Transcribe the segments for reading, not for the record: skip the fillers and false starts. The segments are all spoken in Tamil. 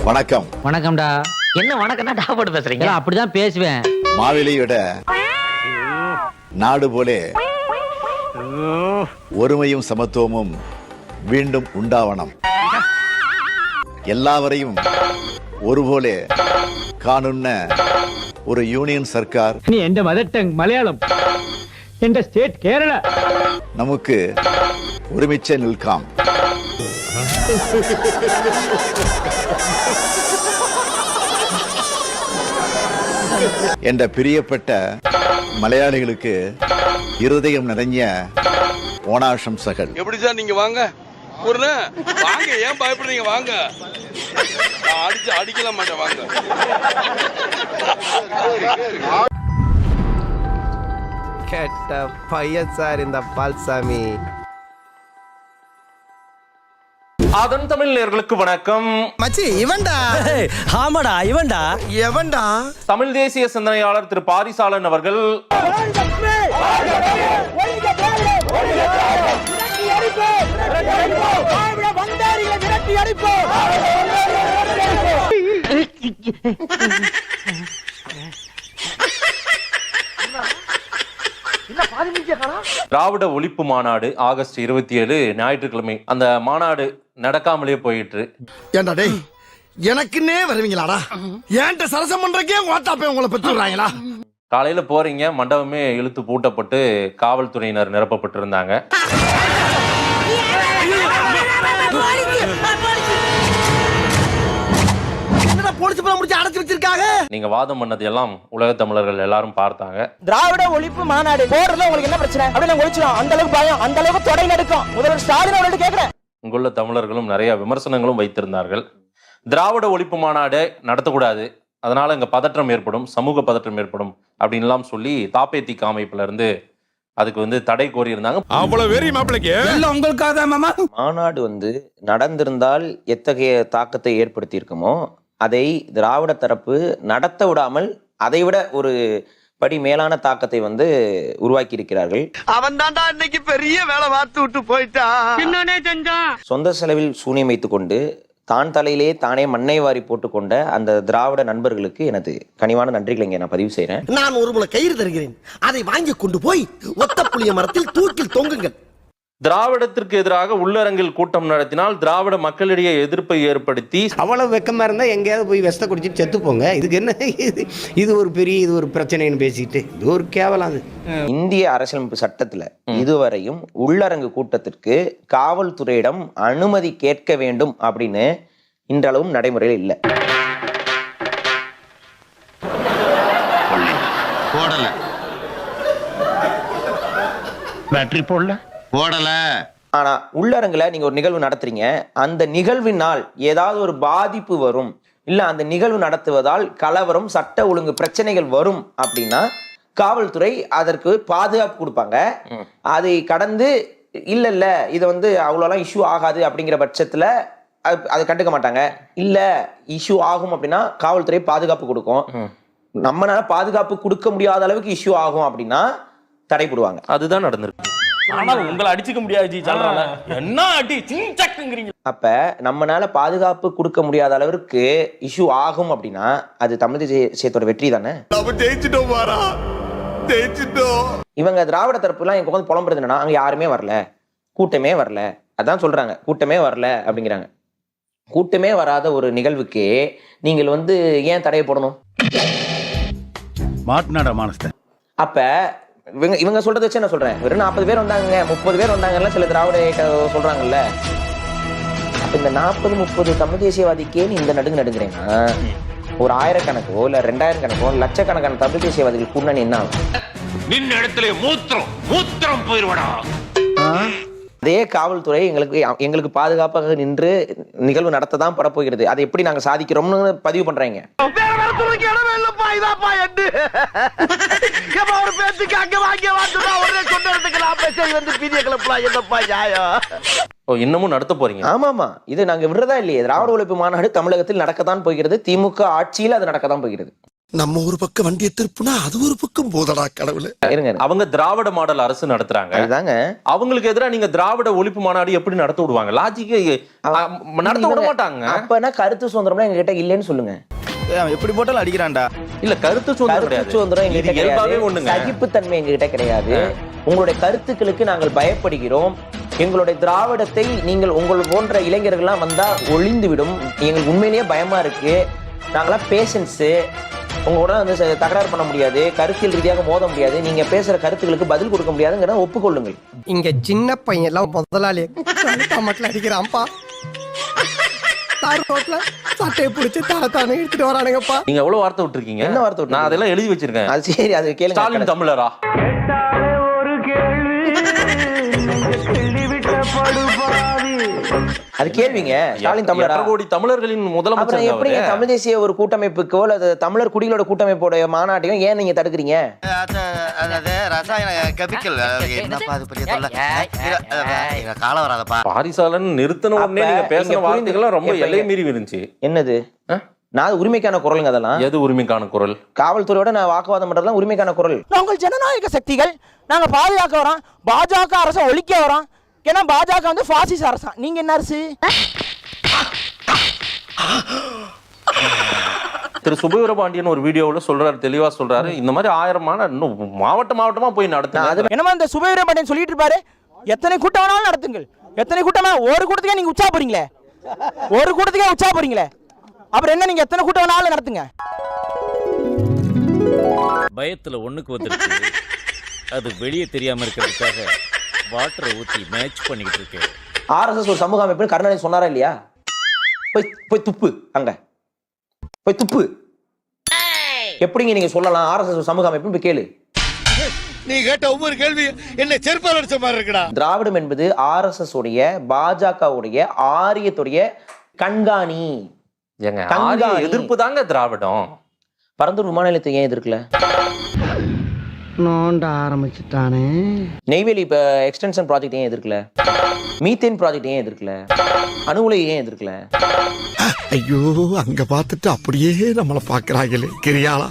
வணக்கம். வணக்கம்டா. என்ன வணக்கம்னா டா போட்டு பேசுறீங்க? அப்படிதான் பேசுவேன். மாவிலையோட நாடு போலே ஒருமையும் சமத்துவமும் மீண்டும் உண்டாவனம். எல்லாவரையும் ஒருபோலே காணுன்ன ஒரு யூனியன் சர்க்கார் நீ எந்த மதர் டங் மலையாளம், எந்த ஸ்டேட் கேரளா, നമുക്ക് ഒരുമിച്ച് നിൽക്കാം. എന്റെ പ്രിയപ്പെട്ട മലയാളികൾക്ക് ഹൃദയം നിറഞ്ഞ ഓണാശംസകൾ. எப்படி சார் நீங்க வாங்க வாங்க, ஏன் பயப்படுறீங்க? வாங்க, அடிக்கல மாட்டேன், வாங்க. கெட்ட பையன் சார் இந்த பால்சாமி. அதன் தமிழ் நேயர்களுக்கு வணக்கம். மச்சி இவன்டா. ஆமாடா இவன்டா. எவன்டா? தமிழ் தேசிய சிந்தனையாளர் திரு பாரிசாலன் அவர்கள் திராவிட ஒழிப்பு மாநாடு ஆகஸ்ட் 27 ஞாயிற்றுக்கிழமை அந்த மாநாடு நடக்காமலே போயிட்டு. ஏண்டா டேய், எனக்குன்னே வருவீங்களாடா? ஏன்ட்ட சரசம் பண்றக்கே ஓட்டாப்பே உங்களை பெற்றுறாங்களா? காலையில போறீங்க, மண்டபமே இழுத்து பூட்டப்பட்டு காவல்துறையினர் நிரப்பப்பட்டிருந்தாங்க. நீங்க வாதம் பண்ணது எல்லாம் உலக தமிழர்கள் எல்லாரும் பார்த்தாங்க. திராவிட ஒழிப்பு மாநாடு போறதுல உங்களுக்கு என்ன பிரச்சனை? அப்படியே ஒழிச்சிடும். அந்த அளவுக்கு பயம், அந்த அளவுக்கு தொடை நடுக்கும். முதல்வர் ஸ்டாலின் அவர்கள்ட்ட கேக்குறேன். இங்குள்ள தமிழர்களும் நிறைய விமர்சனங்களும் வைத்திருந்தார்கள். திராவிட ஒழிப்பு மாநாடு நடத்தக்கூடாது, அதனால இங்க பதற்றம் ஏற்படும், சமூக பதற்றம் ஏற்படும் அப்படின்லாம் சொல்லி தாப்பேத்தி அமைப்புல இருந்து அதுக்கு தடை கோரி இருந்தாங்க. மாநாடு நடந்திருந்தால் எத்தகைய தாக்கத்தை ஏற்படுத்தி இருக்குமோ அதை திராவிட தரப்பு நடத்த விடாமல் அதைவிட ஒரு படி மேலான தாக்கத்தை உருவாக்கி இருக்கிறார்கள். அவன் தான்டா இன்னைக்கு பெரிய வேலை பார்த்து விட்டு போயிட்டான். சொந்த செலவில் சூனியம் வைத்துக் கொண்டு தான் தலையிலே தானே மண்ணை வாரி போட்டுக்கொண்ட அந்த திராவிட நண்பர்களுக்கு எனது கனிவான நன்றிகளை இங்கே நான் பதிவு செய்கிறேன். நான் ஒரு முளை கயிறு தருகிறேன், அதை வாங்கி கொண்டு போய் ஒத்த புளிய மரத்தில் தூக்கில் தொங்குங்கள். திராவிடத்திற்கு எதிராக உள்ளரங்கில் கூட்டம் நடத்தினால் திராவிட மக்களிடையே எதிர்ப்பை ஏற்படுத்தி அவ்வளவு வெக்கமா இருந்தா எங்கேயாவது போய் விஷத்தை குடிச்சிட்டு செத்து போங்க. இதுக்கு என்ன இது ஒரு பிரச்சனைன்னு பேசிட்டு இது ஒரு கேவலம். இந்திய அரசியலமைப்பு சட்டத்துல இதுவரையும் உள்ளரங்கு கூட்டத்திற்கு காவல்துறையிடம் அனுமதி கேட்க வேண்டும் அப்படின்னு இன்றளவும் நடைமுறையில் இல்லை. பேட்டரி போடல போடல. ஆனா உள்ளரங்குல நீங்க ஒரு நிகழ்வு நடத்துறீங்க, அந்த நிகழ்வினால் ஏதாவது ஒரு பாதிப்பு வரும், இல்ல அந்த நிகழ்வு நடத்துவதால் கலவரம் சட்ட ஒழுங்கு பிரச்சனைகள் வரும் அப்படின்னா காவல்துறை அதற்கு பாதுகாப்பு கொடுப்பாங்க. அதை கடந்து இல்ல இது அவ்வளோலாம் இஷ்யூ ஆகாது அப்படிங்கிற பட்சத்துல அதை கண்டுக்க மாட்டாங்க. இல்ல இஷ்யூ ஆகும் அப்படின்னா காவல்துறை பாதுகாப்பு கொடுக்கும். நம்மளால பாதுகாப்பு கொடுக்க முடியாத அளவுக்கு இஷ்யூ ஆகும் அப்படின்னா தடைப்படுவாங்க. அதுதான் நடந்திருக்கு. உங்களை அடிச்சுக்க முடியாது. அப்ப நம்மளால பாதுகாப்பு கொடுக்க முடியாத அளவுக்கு இஷ்யூ ஆகும் அப்படின்னா அது தமிழ் தேசியத்தோட வெற்றி தானே. இவங்க திராவிட தரப்பு எல்லாம் எங்க புலம்புறது என்னன்னா அங்க யாருமே வரல, கூட்டமே வரல, அதான் சொல்றாங்க, கூட்டமே வரல அப்படிங்கிறாங்க. கூட்டமே வராத ஒரு நிகழ்வுக்கு நீங்கள் ஏன் தடையை போடணும்? அப்ப இவங்க சொல்றதை வச்சு என்ன சொல்றேன், வெறும் 40 பேர் வந்தாங்க, 30 பேர் வந்தாங்கல்ல சில திராவிட சொல்றாங்கல்ல. அப்ப இந்த 40-30 தமிழ் தேசியவாதிக்கே நீ இந்த நடுங்குறீங்கன்னா ஒரு 1000 கணக்கோ இல்ல 2000 கணக்கோ லட்சக்கணக்கான தமிழ் தேசியவாதிகள் கூட்டணி என்ன ஆகும்? நின்ன இடத்துல மூத்திரம் போயிருவடா. அதே காவல்துறை எங்களுக்கு பாதுகாப்பாக நின்று நிகழ்வு நடத்ததான் படப்போகிறது. அதை எப்படி நாங்க சாதிக்கிறோம்னு பதிவு பண்றாங்க. இன்னமும் நடத்த போறீங்க? ஆமாமா, இது நாங்க விடுறதா இல்லையே. திராவிட ஒழிப்பு மாநாடு தமிழகத்தில் நடக்கத்தான் போகிறது. திமுக ஆட்சியில் அது நடக்கத்தான் போகிறது. நம்ம ஒரு பக்கம் வண்டியை திருப்புனா அது ஒரு பக்கம் போதடா கடவுளே. இருங்க அவங்க திராவிட மாடல் அரசு நடத்துறாங்க. அதுதாங்க அவங்களுக்கு எதிராக நீங்க திராவிட ஒழிப்பு மாநாடு எப்படி நடத்த விடுவாங்க? லாஜிக்கே நடத்த விட மாட்டாங்க. அப்பனா கருத்து சுதந்திரம்லாம் எங்க கிட்ட இல்லைன்னு சொல்லுங்க. எப்படி போட்டாலும் அடிக்கிறான்டா. இல்ல கருத்து சுதந்திரம் கிடையாது. கருத்து சுதந்திரம் எங்க கிட்ட இயல்பாவே கிடையாது. ஒண்ணுங்க. சகிப்புத்தன்மை எங்க கிட்ட கிடையாது. உங்களுடைய கருத்துக்களுக்கு நாங்கள் பயப்படுகிறோம். எங்களுடைய திராவிடத்தை நீங்கள் உங்கள் போன்ற இளைஞர்கள்லாம் வந்தா ஒளிந்து விடும். எங்களுக்கு உண்மையிலேயே பயமா இருக்கு. நாங்களாம் பேஷன்ஸு, உங்களோட வந்து தகராறு பண்ண முடியாது, கருத்தியல் ரீதியாக மோத முடியாது, நீங்க பேசுற கருத்துக்களுக்கு பதில் கொடுக்க முடியாதுங்கிறத ஒப்புக்கொள்ளுங்கள். இங்க சின்ன பையன் எல்லாம் முதலாளி மட்டும் அடிக்கிறான்ப்பா. ரோட்ல சட்டையை பிடிச்சி தானே எடுத்துட்டு வரானுங்கப்பா. நீங்க எவ்வளவு வார்த்தை விட்டுருக்கீங்க? என்ன வார்த்தை விட்டு? நான் அதெல்லாம் எழுதி வச்சிருக்கேன். அது சரி, அது கேளுங்க. ஸ்டாலின் தமிழரா? அது கேள்விங்க. ஸ்டாலின் தமிழரா? 2 கோடி தமிழர்களின் முதலமைச்சர். அப்புறம் எப்படி தமிழ் தேசிய ஒரு கூட்டமைப்புக்கோ அல்லது தமிழர் குடிகளோட கூட்டமைப்போட மாநாட்டையும் ஏன் நீங்க தடுக்கிறீங்க? பாரிசாலன் நிறுத்தின உடனே நீங்க பேசின வார்த்தைகள் ரொம்ப எல்லை மீறி இருந்துச்சு. என்னது? நான் உரிமைக்கான குரலுங்க. அதெல்லாம் எது உரிமைக்கான குரல்? காவல்துறையோட நான் வாக்குவாதம் பண்றதுலாம் உரிமைக்கான குரல். நாங்கள் ஜனநாயக சக்திகள், நாங்க பாதுகாக்க வரோம், பாஜக அரசை ஒழிக்க வரோம். ஏன்னா பாஜக வந்து பாசிச அரசா, நீங்க என்ன அரசு? திரு சுபவீரபாண்டியன் ஒரு வீடியோல சொல்றாரு, தெளிவா சொல்றாரு, இந்த மாதிரி 1000 இன்னும் மாவட்டமா போய் நடத்துங்க. என்னமா இந்த சுபவீரபாண்டியன் சொல்லிட்டு இருப்பாரு, எத்தனை கூட்டம் வேணாலும் நடத்துங்கள். எத்தனை கூட்டமா? ஒரு கூட்டத்துக்கே நீங்க உச்சா போறீங்களே, ஒரு கூட்டத்துக்கே உச்சா போறீங்களே, அப்புறம் என்ன நீங்க எத்தனை கூட்டம் வேணாலும் நடத்துங்க. பயத்துல ஒண்ணுக்கு வந்துருக்கு, அது வெளியே தெரியாம இருக்கிறதுக்காக வாட்டரை ஊத்தி மேட்ச் பண்ணிக்கிட்டு இருக்கேன். ஆர்எஸ்எஸ் ஒரு சமூக அமைப்பு கருணாநிதி சொன்னாரா இல்லையா? போய் துப்பு, அங்க போய் துப்பு. எப்படிங்க நீங்க சொல்லலாம் ஆர்எஸ்எஸ் ஒரு சமூக அமைப்பு? போய் கேளு. நீ கேட்ட ஒவ்வொரு கேள்வி என்ன செருப்பால் அடிச்ச மாதிரி இருக்குடா. திராவிடம் என்பது ஆர்எஸ்எஸ் உடைய, பாஜகவுடைய, ஆரியத்துடைய கண்காணி. எதிர்ப்பு தாங்க திராவிடம். பரந்தூர் விமான நிலையத்தை ஏன் எதிர்க்கல? நோண்ட ஆரம்பிச்சுட்டானே. நெய்வேலி இப்ப எக்ஸ்டென்ஷன் ப்ராஜெக்ட் ஏன் எதிர்க்கல? மீத்தேன் ப்ராஜெக்ட் ஏன் எதிர்க்கல? அணு உலை ஏன் எதிர்க்கல? ஐயோ, அங்க பார்த்துட்டு அப்படியே நம்மள பாக்குறாங்களே. கிரியாளா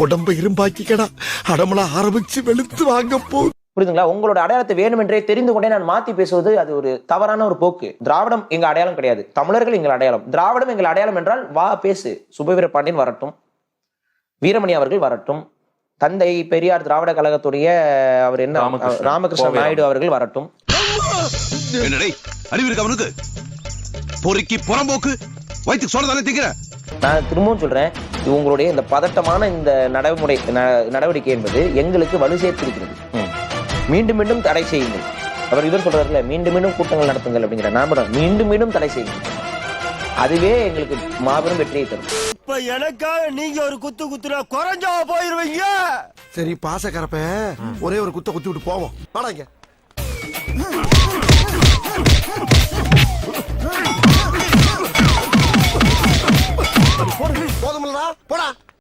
உடம்ப இரும்பாக்கிக்கடா, அடமள ஆரம்பிச்சு வெளுத்து வாங்க போ. புரியுதுங்களா? உங்களோட அடையாளத்தை வேணுமென்றே தெரிந்து கொண்டே நான் மாத்தி பேசுவது அது ஒரு தவறான ஒரு போக்கு. திராவிடம் எங்க அடையாளம் கிடையாது, தமிழர்கள் எங்கள் அடையாளம். திராவிடம் எங்கள் அடையாளம் என்றால் வா பேசு. சுபவீரபாண்டியன் வரட்டும், வீரமணி அவர்கள் வரட்டும், தந்தை பெரியார் திராவிட கழகத்துடைய அவர் என்ன ராமகிருஷ்ண நாயுடு அவர்கள் வரட்டும். அறிவிருக்கு பொறுக்கி புறம்போக்கு வயிற்றுக்கு சொல்றதானே திங்கிற. நான் திரும்பவும் சொல்றேன், உங்களுடைய இந்த பதட்டமான இந்த நடவடிக்கை என்பது எங்களுக்கு வலு சேர்த்திருக்கிறது. மீண்டும் மீண்டும் தடை செய்யுங்கள். இவர் சொல்றாருல, மீண்டும் மீண்டும் கூட்டங்கள் நடத்துங்கள் அப்படிங்கிற. நாம மீண்டும் மீண்டும் தடை செய்யுங்கள். அதுவே எங்களுக்கு மாபெரும் வெற்றியை தரும். இப்ப எனக்காக நீங்க ஒரு குத்து குத்துனா குறைஞ்சா போயிருவீங்க. சரி பாசக்கரப்ப ஒரே ஒரு குத்த குத்தி விட்டு போவோம். வாடாங்க. போதுமில்லடா, போடா.